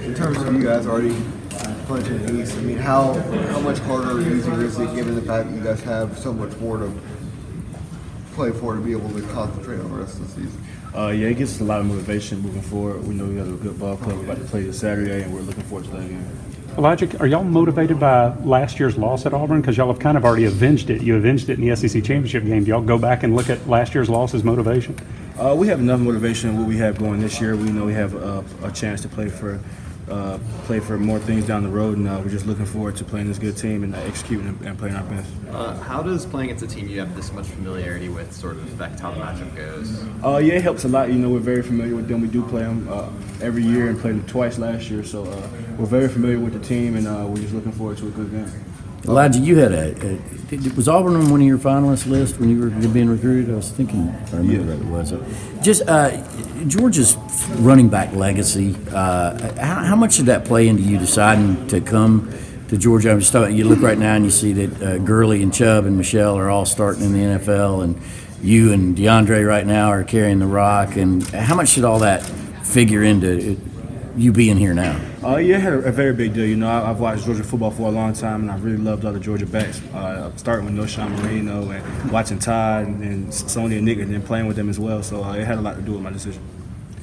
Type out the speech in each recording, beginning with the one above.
in terms of you guys already clinching the East, I mean, how much harder or easier is it given the fact that you guys have so much more to play for to be able to concentrate on the rest of the season? Yeah, it gives us a lot of motivation moving forward. We know we have a good ball club. We're about to play this Saturday, and we're looking forward to that game. Elijah, are y'all motivated by last year's loss at Auburn? Because y'all have kind of already avenged it. You avenged it in the SEC championship game. Do y'all go back and look at last year's loss as motivation? We have enough motivation in what we have going this year. We know we have a chance to play for more things down the road, and we're just looking forward to playing this good team and executing and playing our best. How does playing against a team you have this much familiarity with sort of affect how the matchup goes? Yeah, it helps a lot. You know, we're very familiar with them. We do play them every year and played them twice last year, so we're very familiar with the team, and we're just looking forward to a good game. Elijah, you had was Auburn on one of your finalist lists when you were being recruited? I was thinking, if I remember right, it was. Just Georgia's running back legacy, how much did that play into you deciding to come to Georgia? I'm just talking, you look right now and you see that Gurley and Chubb and Michelle are all starting in the NFL, and you and DeAndre right now are carrying the rock. And how much did all that figure into you being here now? Yeah, it had a very big deal. You know, I've watched Georgia football for a long time, and I really loved all the Georgia backs. Starting with Noshawn Marino and watching Todd and Sonny and Nick, and then playing with them as well. So it had a lot to do with my decision.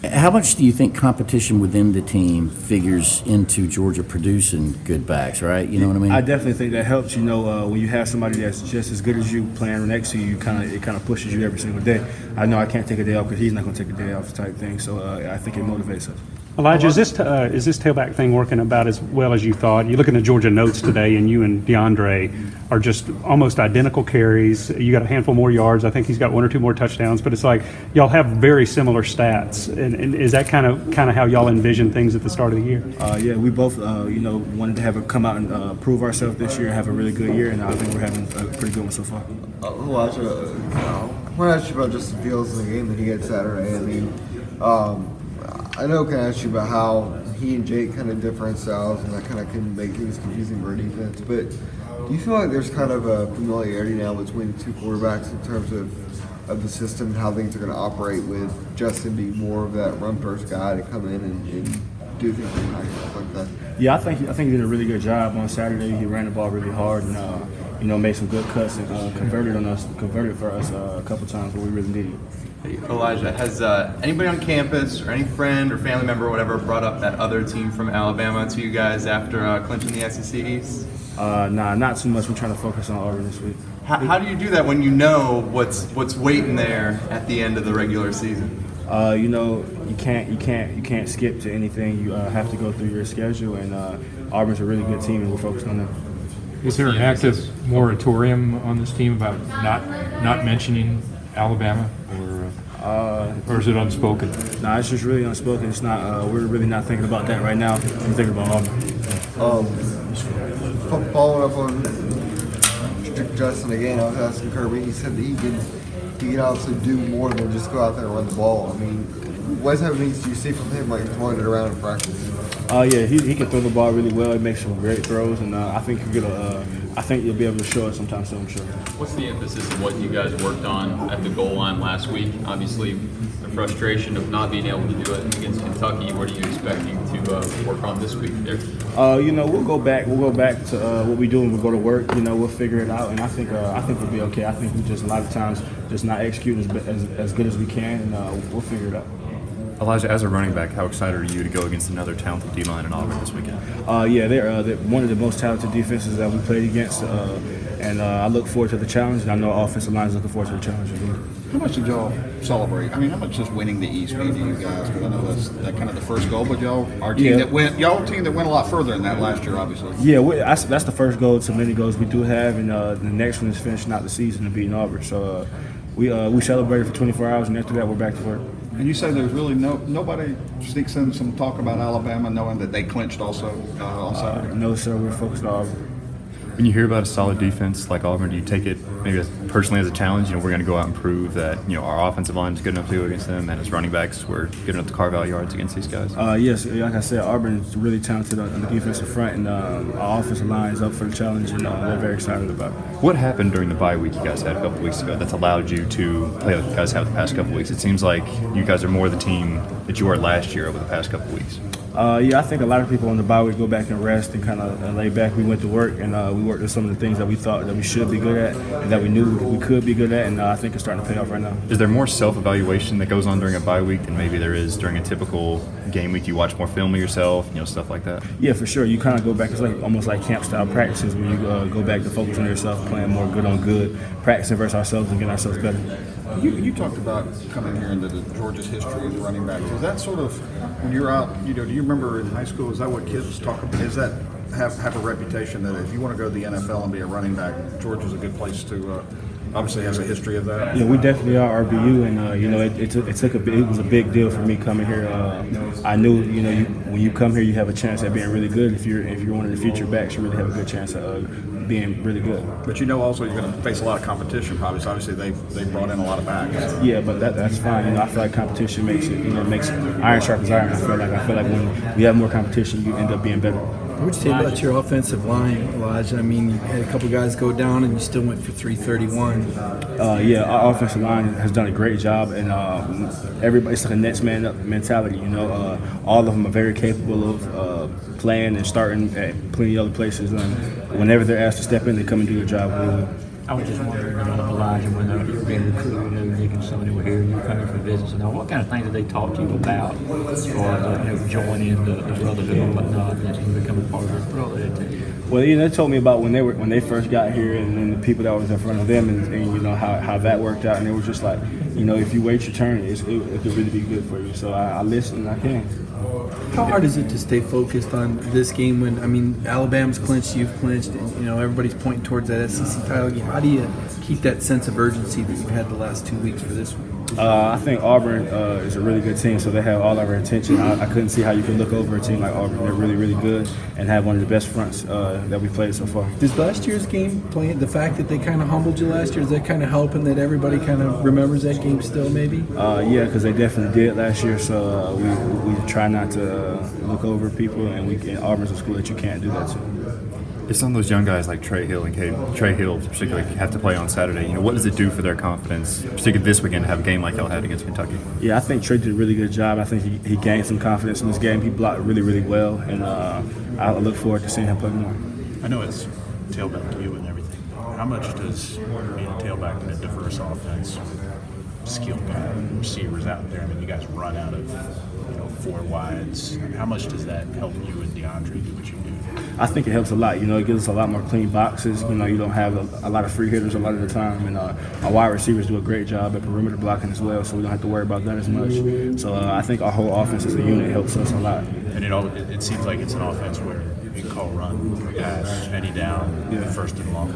How much do you think competition within the team figures into Georgia producing good backs, right? You know what I mean? I definitely think that helps. You know, when you have somebody that's just as good as you playing next to you, it kind of pushes you every single day. I know I can't take a day off because he's not going to take a day off type thing. So I think it motivates us. Elijah, is this tailback thing working about as well as you thought? You look in the Georgia notes today, and you and DeAndre are just almost identical carries. You got a handful more yards. I think he's got one or two more touchdowns. But it's like y'all have very similar stats. And is that kind of how y'all envision things at the start of the year? Yeah, we both wanted to have it come out and prove ourselves this year and have a really good year. And I think we're having a pretty good one so far. Elijah, I want to ask you about just the feels in the game that he had Saturday. I mean, I know I can ask you about how he and Jake kind of different styles, and that kind of can make things confusing for a defense. But do you feel like there's kind of a familiarity now between the two quarterbacks in terms of the system and how things are going to operate, with Justin being more of that run-first guy to come in and do things like that? Yeah, I think he did a really good job on Saturday. He ran the ball really hard and made some good cuts and converted for us a couple times where we really needed it. Elijah, has anybody on campus or any friend or family member or whatever brought up that other team from Alabama to you guys after clinching the SEC East? Nah, not too much. We're trying to focus on Auburn this week. How do you do that when you know what's waiting there at the end of the regular season? You can't skip to anything. You have to go through your schedule, and Auburn's a really good team, and we're focused on them. Is there an active moratorium on this team about not mentioning Alabama, or is it unspoken? Nah, it's just really unspoken. It's not. We're really not thinking about that right now. We're thinking about Auburn. Following up on Justin again, I was asking Kirby. He said that he can obviously do more than just go out there and run the ball. I mean, what type of things do you see from him, like throwing it around in practice? Yeah, he can throw the ball really well. He makes some great throws, and I think you'll be able to show it sometime soon, I'm sure. What's the emphasis of what you guys worked on at the goal line last week? Obviously, the frustration of not being able to do it against Kentucky. What are you expecting to work on this week there? We'll go back to what we do, and we'll go to work. We'll figure it out, and I think we'll be okay. I think we just a lot of times just not execute as good as we can, and we'll figure it out. Elijah, as a running back, how excited are you to go against another talented D-line in Auburn this weekend? Yeah, they're one of the most talented defenses that we played against, and I look forward to the challenge, and I know our offensive line is looking forward to the challenge as well. How much did y'all celebrate? I mean, how much does winning the East mean to you guys? Because I know that's kind of the first goal, but y'all a team that went a lot further than that last year, obviously. Yeah, that's the first goal to many goals we do have, and the next one is finishing out the season and beating Auburn. So we celebrated for 24 hours, and after that, we're back to work. And you say there's really nobody sneaks in some talk about Alabama, knowing that they clinched also on Saturday? No, sir. We're focused on Auburn. When you hear about a solid defense like Auburn, do you take it maybe personally as a challenge? We're going to go out and prove that our offensive line is good enough to go against them, and as running backs, we're good enough to carve out yards against these guys. Yes, like I said, Auburn is really talented on the defensive front, and our offensive line is up for the challenge, and we're very excited about it. What happened during the bye week you guys had a couple weeks ago that's allowed you to play like you guys have the past couple weeks? It seems like you guys are more the team that you were last year over the past couple weeks. Yeah, I think a lot of people on the bye week go back and rest and kind of lay back. We went to work and we worked on some of the things that we thought that we should be good at and that we knew we could be good at, and I think it's starting to pay off right now. Is there more self-evaluation that goes on during a bye week than maybe there is during a typical game week? You watch more film of yourself, stuff like that? Yeah, for sure. You kind of go back. It's like almost like camp-style practices where you go back to focus on yourself, playing more good on good, practicing versus ourselves and getting ourselves better. You talked about coming here into Georgia's history as running backs. Is that sort of, when you're out, do you remember in high school, is that what kids talk about? Is that have a reputation that if you want to go to the NFL and be a running back, Georgia's a good place to, obviously has a history of that? Yeah, we definitely are RBU, and it was a big deal for me coming here. I knew, when you come here, you have a chance at being really good. If you're one of the future backs, you really have a good chance at being really good. But also you're going to face a lot of competition. Obviously, they brought in a lot of backs. Yeah, but that's fine. I feel like competition makes iron sharp as iron. I feel like when we have more competition, you end up being better. What would you say about your offensive line, Elijah? I mean, you had a couple guys go down, and you still went for 331. Yeah, our offensive line has done a great job, and everybody, it's like a next man up mentality. All of them are very capable of playing and starting at plenty of other places. Whenever they're asked to step in, they come and do their job really well. I was just wondering, Elijah, when you were being recruited and Nick and Sonny were here and you were coming for visits and all, what kind of things did they talk to you about as far as joining the brotherhood and whatnot and becoming part of the brotherhood? Well, they told me about when they first got here and then the people that was in front of them and how that worked out, and it was just like, if you wait your turn, it could really be good for you. So I listened and I can. How hard is it to stay focused on this game when, Alabama's clinched, you've clinched, and, everybody's pointing towards that SEC title game? How do you keep that sense of urgency that you've had the last 2 weeks for this one? I think Auburn is a really good team, so they have all of our attention. I couldn't see how you could look over a team like Auburn. They're really, really good and have one of the best fronts that we played so far. Does last year's game play, the fact that they kind of humbled you last year, is that kind of helping that everybody kind of remembers that game still maybe? Yeah, because they definitely did last year, so we try not to look over people, and Auburn's a school that you can't do that to. If some of those young guys like Trey Hill particularly have to play on Saturday, what does it do for their confidence, particularly this weekend, to have a game like y'all had against Kentucky? Yeah, I think Trey did a really good job. I think he gained some confidence in this game. He blocked really, really well, and I look forward to seeing him play more. I know it's tailback you and everything. How much does being a tailback in a diverse offense, skilled guy, receivers out there, you guys run out of 4 wides, how much does that help you and DeAndre do what you do? I think it helps a lot. It gives us a lot more clean boxes. You don't have a lot of free hitters a lot of the time, and our wide receivers do a great job at perimeter blocking as well, so we don't have to worry about that as much. So I think our whole offense as a unit helps us a lot. And it seems like it's an offense where you can call run, pass, any down, first and long,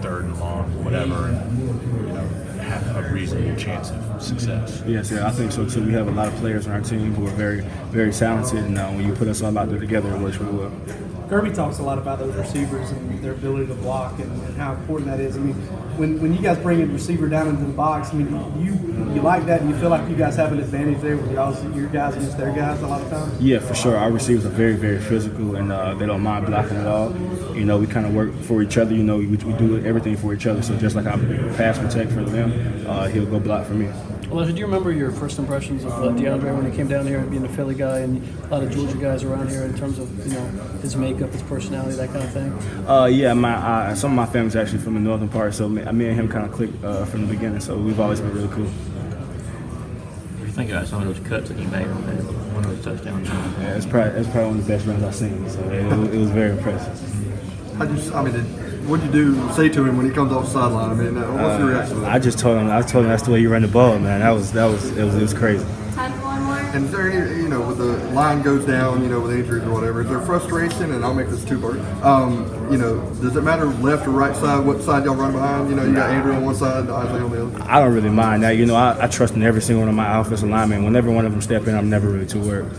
third and long, whatever, and have a reasonable chance of success. Yes, I think so too. We have a lot of players on our team who are very, very talented, and when you put us all out there together, it works really well. Kirby talks a lot about those receivers and their ability to block and how important that is. When you guys bring a receiver down into the box, you like that and you feel like you guys have an advantage there with your guys against their guys a lot of times? Yeah, for sure. Our receivers are very, very physical, and they don't mind blocking at all. We kind of work for each other. We do everything for each other. So just like I pass protect for them, he'll go block for me. Elijah, do you remember your first impressions of DeAndre when he came down here and being a Philly guy and a lot of Georgia guys around here in terms of his makeup, his personality, that kind of thing? Yeah, some of my family's actually from the northern part, so me and him kind of clicked from the beginning. So we've always been really cool. What do you think about some of those cuts that he made on that one of those touchdowns? Yeah, it's probably one of the best runs I've seen. So it was very impressive. What'd you do? Say to him when he comes off the sideline? What's your reaction to that? I told him that's the way you run the ball, man. It was crazy. Time for one more. And is there any, when the line goes down, with injuries or whatever, is there frustration? And I'll make this 2-part. Does it matter left or right side? What side y'all run behind? You got Andrew on one side, Isaiah on the other. I don't really mind that. I trust in every single one of my offensive linemen. Whenever one of them step in, I'm never really too worried.